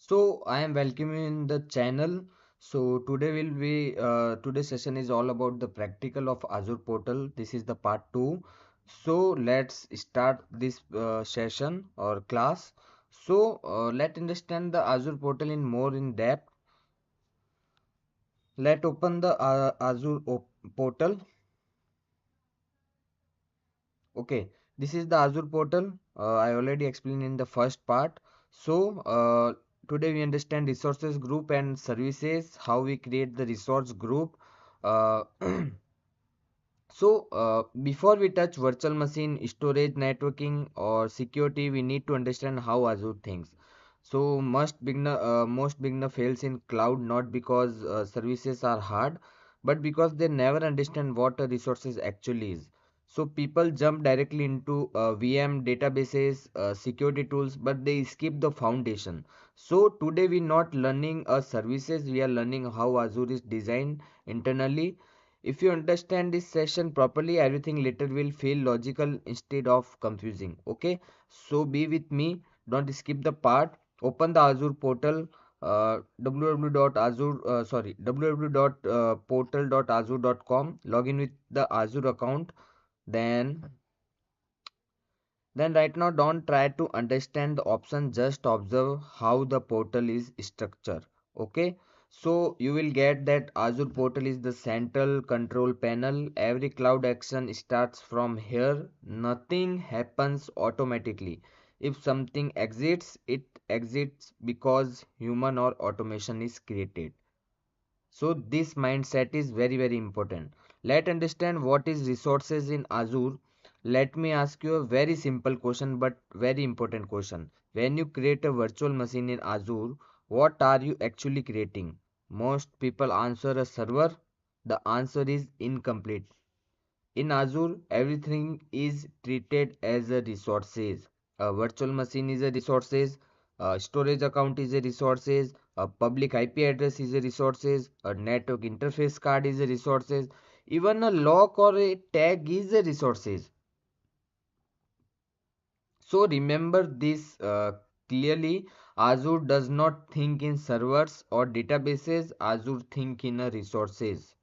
So I am welcoming you in the channel. So today will be today's session is all about the practical of Azure Portal. This is the part 2. So let's start this session or class. So let's understand the Azure Portal in more in depth. Let's open the Portal. Okay, this is the Azure portal. I already explained in the first part. So, today we understand resources group and services, how we create the resource group. Uh, Before we touch virtual machine, storage, networking, or security, we need to understand how Azure thinks. So, most beginner fails in cloud not because services are hard, but because they never understand what a resources actually is. So, people jump directly into VM databases, security tools, but they skip the foundation. So, today we not learning services, we are learning how Azure is designed internally. If you understand this session properly, everything later will feel logical instead of confusing. Okay, so be with me. Don't skip the part. Open the Azure portal. www.portal.azure.com. Log in with the Azure account. Then right now, don't try to understand the option, just observe how the portal is structured. Okay, so you will get that Azure portal is the central control panel. Every cloud action starts from here. Nothing happens automatically. If something exits, it exits because human or automation is created. So this mindset is very important. Let's understand what is resources in Azure. Let me ask you a very simple question but very important question. When you create a virtual machine in Azure, what are you actually creating? Most people answer a server. The answer is incomplete. In Azure, everything is treated as a resources. A virtual machine is a resources, a storage account is a resources, a public IP address is a resources, a network interface card is a resources, even a lock or a tag is a resources. So remember this clearly. Azure does not think in servers or databases. Azure think in a resources.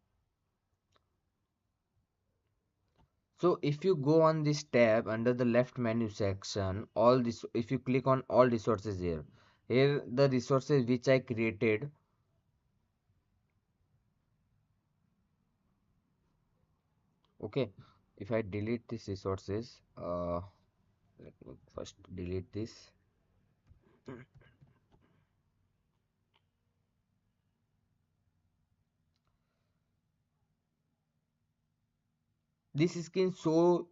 So if you go on this tab under the left menu section, all this, if you click on all resources here the resources which I created. Okay, if I delete these resources, let me first delete this. This screen shows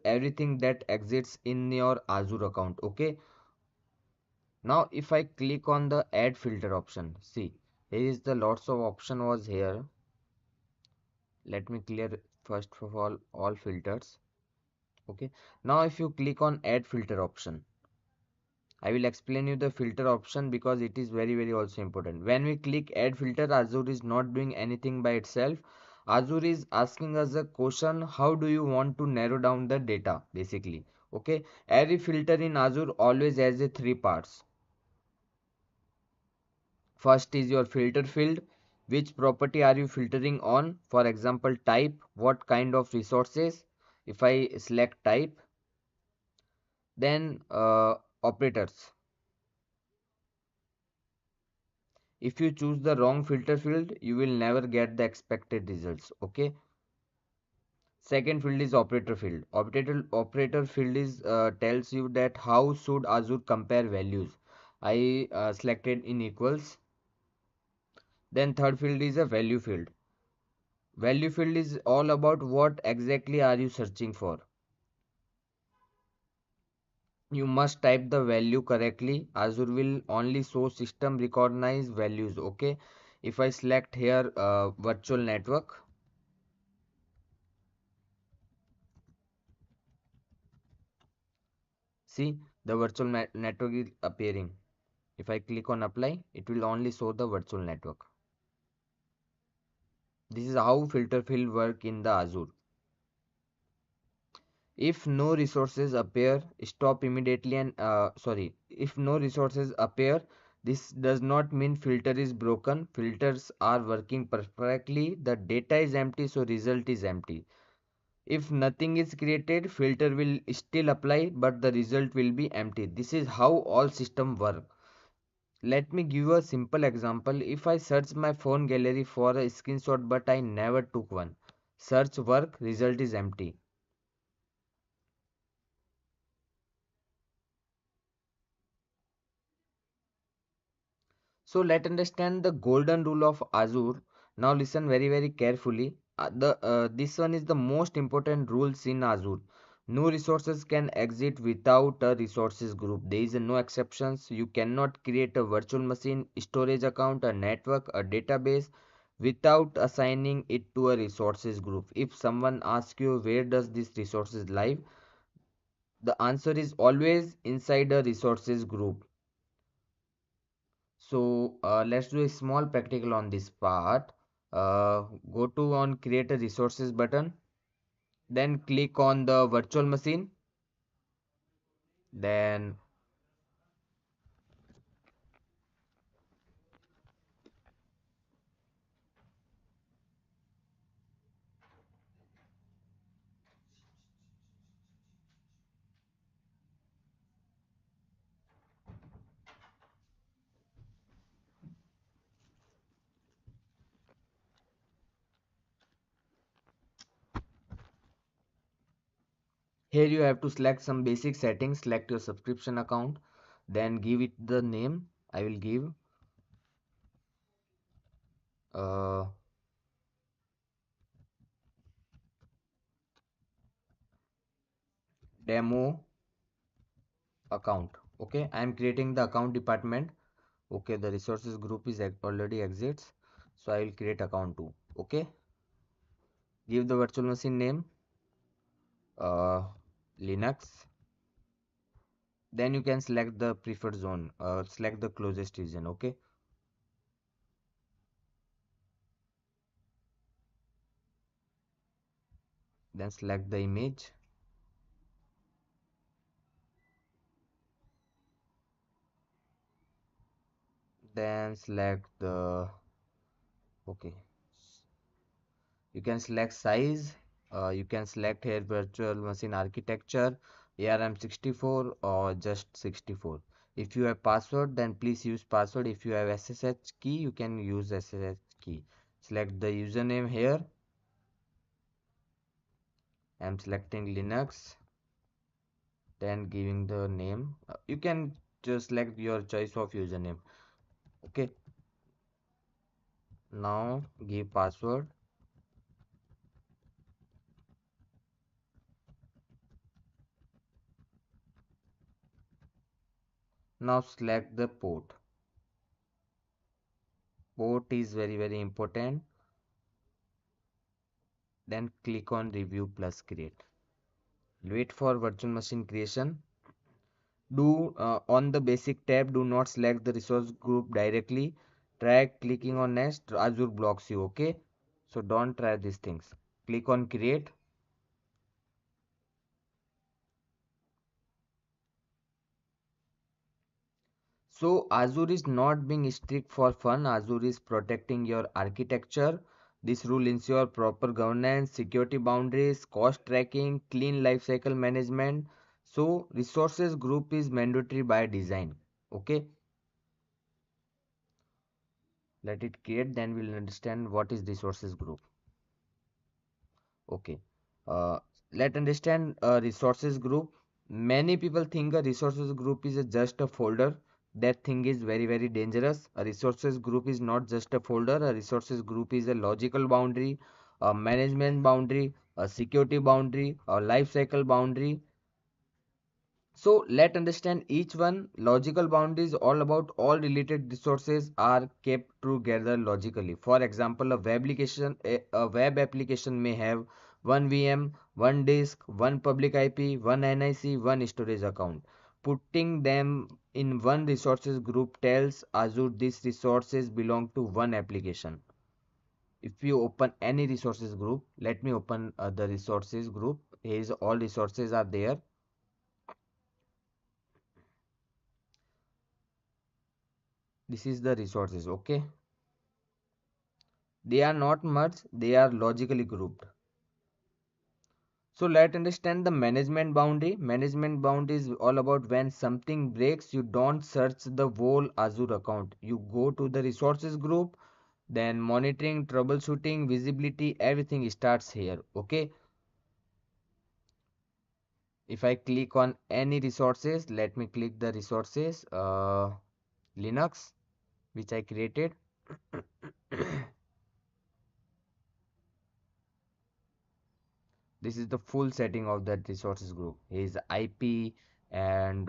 everything that exists in your Azure account. Okay, now if I click on the add filter option, see here is the lots of option was here. Let me clear first of all filters. Okay, now if you click on add filter option, I will explain you the filter option because it is very also important. When we click add filter, Azure is not doing anything by itself. Azure is asking us a question, how do you want to narrow down the data basically. Okay, every filter in Azure always has a three parts. First is your filter field. Which property are you filtering on? For example, type, what kind of resources. If I select type, then operators. If you choose the wrong filter field, you will never get the expected results. Okay. Second field is operator field. Operator field is tells you that how should Azure compare values. I selected in equals. Then third field is a value field. Value field is all about what exactly are you searching for. You must type the value correctly. Azure will only show system recognized values. Okay. If I select here virtual network, see the network is appearing. If I click on apply, it will only show the virtual network. This is how filter field work in the Azure. If no resources appear, stop immediately and if no resources appear, this does not mean filter is broken. Filters are working perfectly. The data is empty, so result is empty. If nothing is created, filter will still apply, but the result will be empty. This is how all systems work. Let me give you a simple example. If I search my phone gallery for a screenshot but I never took one, search work, result is empty. So let's understand the golden rule of Azure. Now listen very carefully. This one is the most important rules in Azure. No resources can exist without a resources group. There is no exceptions. You cannot create a virtual machine, storage account, a network, a database without assigning it to a resources group. If someone asks you where does this resources live, the answer is always inside a resources group. So let's do a small practical on this part. Go to on create a resources button, then click on the virtual machine, then here you have to select some basic settings, select your subscription account, then give it the name. I will give uh, demo account. Okay, I am creating the account department. Okay, the resources group is already exists, so I will create account too. Okay, give the virtual machine name uh, Linux. Then you can select the preferred zone, select the closest region. Okay, then select the image, then select the, okay, you can select size, you can select here virtual machine architecture, ARM64 or just 64. If you have password, then please use password. If you have SSH key, you can use SSH key. Select the username here. I'm selecting Linux, then giving the name. You can just select your choice of username. Okay, now give password. Now select the port. Port is very important. Then click on review plus create. Wait for virtual machine creation. Do on the basic tab, do not select the resource group directly. Try clicking on next. Azure blocks you. Okay, so don't try these things. Click on create. So Azure is not being strict for fun. Azure is protecting your architecture. This rule ensure proper governance, security boundaries, cost tracking, clean lifecycle management. So resources group is mandatory by design. Okay, let it create, then we'll understand what is resources group. Okay, uh, let's understand resources group. Many people think a resources group is just a folder. That thing is very dangerous. A resources group is not just a folder. A resources group is a logical boundary, a management boundary, a security boundary, a life cycle boundary. So let's understand each one. Logical boundaries all about all related resources are kept together logically. For example, a web application may have one VM, one disk, one public IP, one NIC, one storage account. Putting them in one resources group tells Azure these resources belong to one application. If you open any resources group, let me open the resources group. Here is all resources are there. This is the resources. Okay, they are not merged, they are logically grouped. So let's understand the management boundary. Management boundary is all about when something breaks, you don't search the whole Azure account. You go to the resources group, then monitoring, troubleshooting, visibility, everything starts here. Okay. If I click on any resources, let me click the resources, Linux, which I created. This is the full setting of that resources group. Is IP and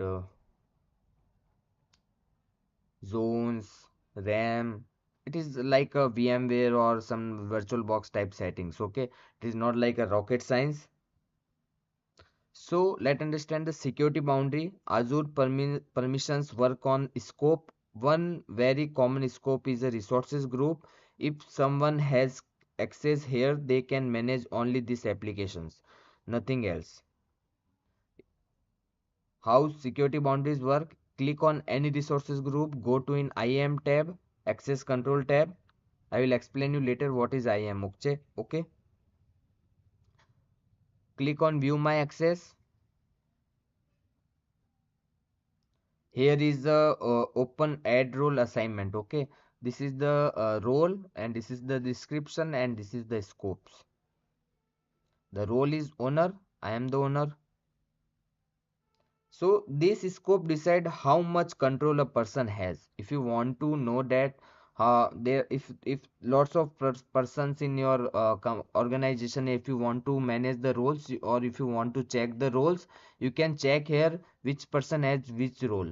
zones, RAM. It is like a VMware or some virtual box type settings. Okay, it is not like a rocket science. So let's understand the security boundary. Azure permissions work on scope. One very common scope is a resources group. If someone has access here, they can manage only these applications, nothing else. How security boundaries work? Click on any resources group, go to in IAM tab, access control tab. I will explain you later what is IAM. Okay. Okay. Click on view my access. Here is the open add role assignment. Okay, this is the role and this is the description and this is the scopes. The role is owner. I am the owner. So this scope decide how much control a person has. If you want to know that there if lots of persons in your organization, if you want to manage the roles or if you want to check the roles, you can check here which person has which role.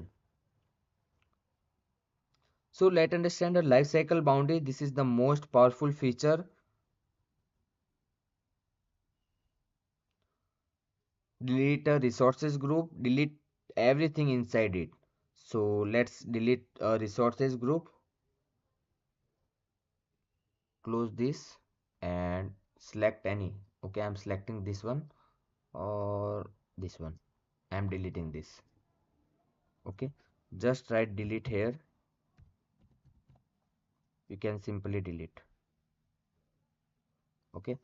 So let's understand the life cycle boundary. This is the most powerful feature. Delete a resources group, delete everything inside it. So let's delete a resources group, close this and select any. Okay, I'm selecting this one or this one. I'm deleting this. Okay, just write delete here. You can simply delete. Okay,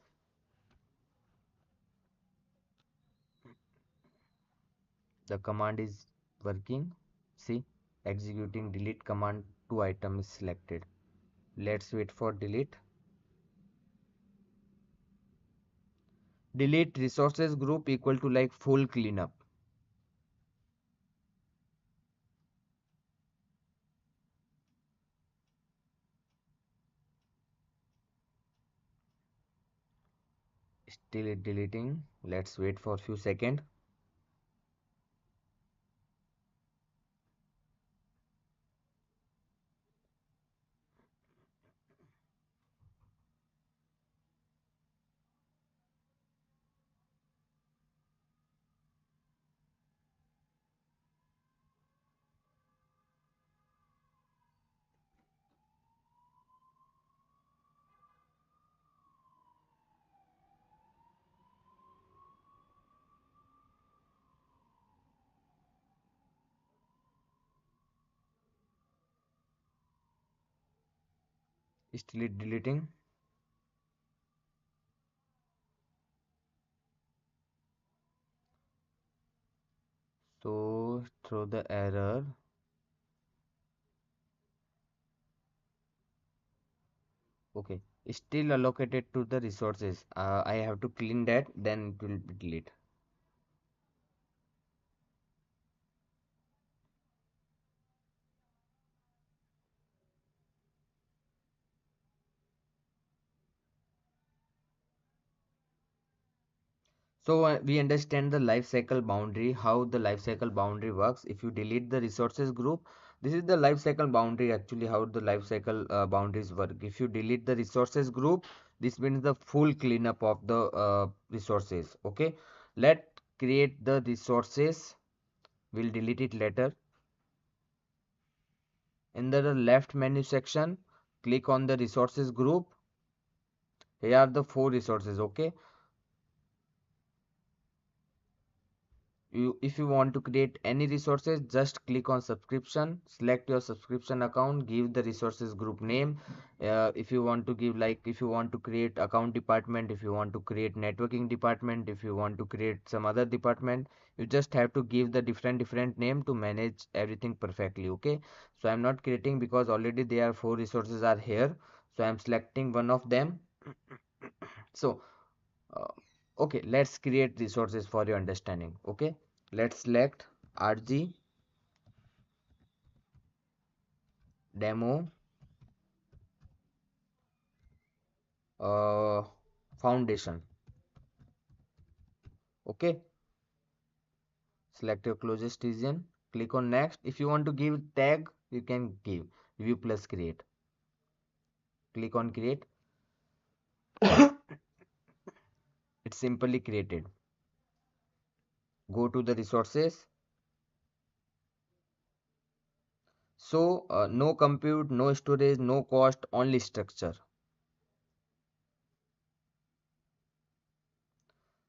the command is working. See, executing delete command, two items selected. Let's wait for delete. Delete resources group equal to like full cleanup. Still it deleting. Let's wait for a few seconds. Still it deleting. So throw the error. Okay, still allocated to the resources. I have to clean that, then it will be delete. So we understand the life cycle boundary, how the life cycle boundary works. If you delete the resources group, this is the life cycle boundary, actually how the life cycle boundaries work. If you delete the resources group, this means the full cleanup of the resources. Okay, let create the resources. We'll delete it later. In the left menu section, click on the resources group. Here are the four resources. Okay, if you want to create any resources, just click on subscription, select your subscription account, give the resources group name. If you want to give, like, if you want to create account department, if you want to create networking department, if you want to create some other department, you just have to give the different name to manage everything perfectly. Okay, so I'm not creating because already there are four resources are here, so I'm selecting one of them. So uh, okay, let's create resources for your understanding. Okay, let's select RG demo uh, foundation. Okay, select your closest region, click on next. If you want to give tag, you can give view plus create. Click on create. It's simply created. Go to the resources. So no compute, no storage, no cost, only structure.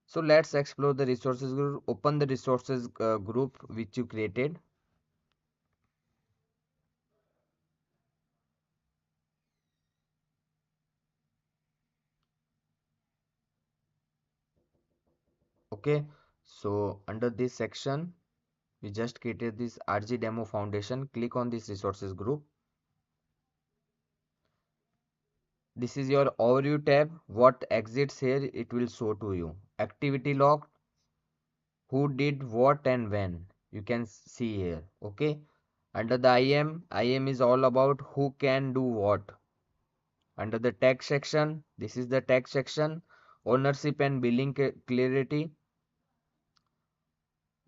So let's explore the resources group. Open the resources group which you created. Okay, so under this section, we just created this RG demo foundation. Click on this resources group. This is your overview tab. What exits here, it will show to you. Activity log, who did what and when. You can see here. Okay. Under the IM is all about who can do what. Under the text section, this is the text section. Ownership and billing clarity.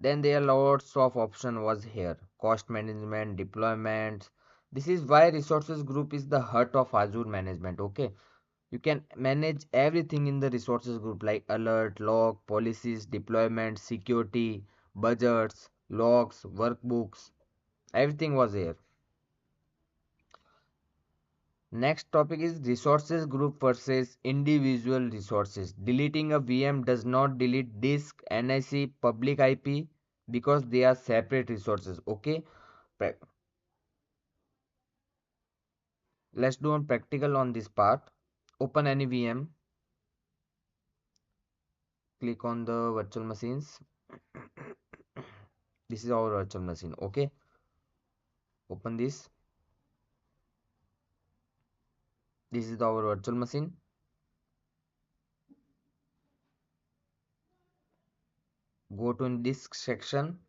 Then there are lots of option was here. Cost management, deployments. This is why resources group is the heart of Azure management. Okay. You can manage everything in the resources group like alert, log, policies, deployment, security, budgets, logs, workbooks. Everything was here. Next topic is resources group versus individual resources. Deleting a VM does not delete disk, NIC, public IP because they are separate resources. Okay, let's do a practical on this part. Open any VM, click on the virtual machines. This is our virtual machine. Okay, open this. This is our virtual machine. Go to in disk section.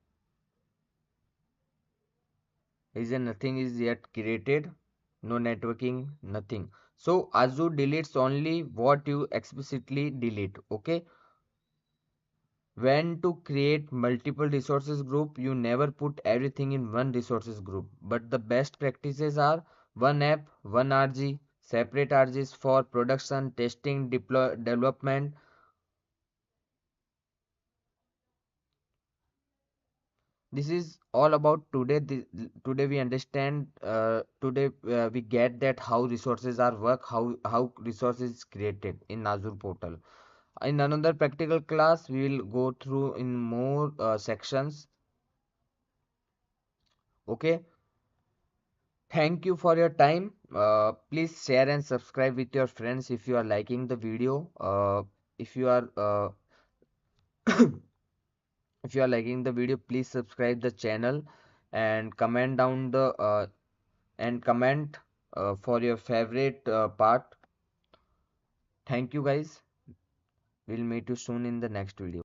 Is there nothing is yet created? No networking, nothing. So Azure deletes only what you explicitly delete. Okay. When to create multiple resources group, you never put everything in one resources group. But the best practices are one app, one RG, separate RGs for production, testing, deploy, development. This is all about today. Today we understand, today we get that how resources are work, how resources is created in Azure portal. In another practical class we will go through in more sections. Okay, thank you for your time. Please share and subscribe with your friends if you are liking the video. If you are if you are liking the video, please subscribe the channel and comment down the and comment for your favorite part. Thank you guys. We'll meet you soon in the next video.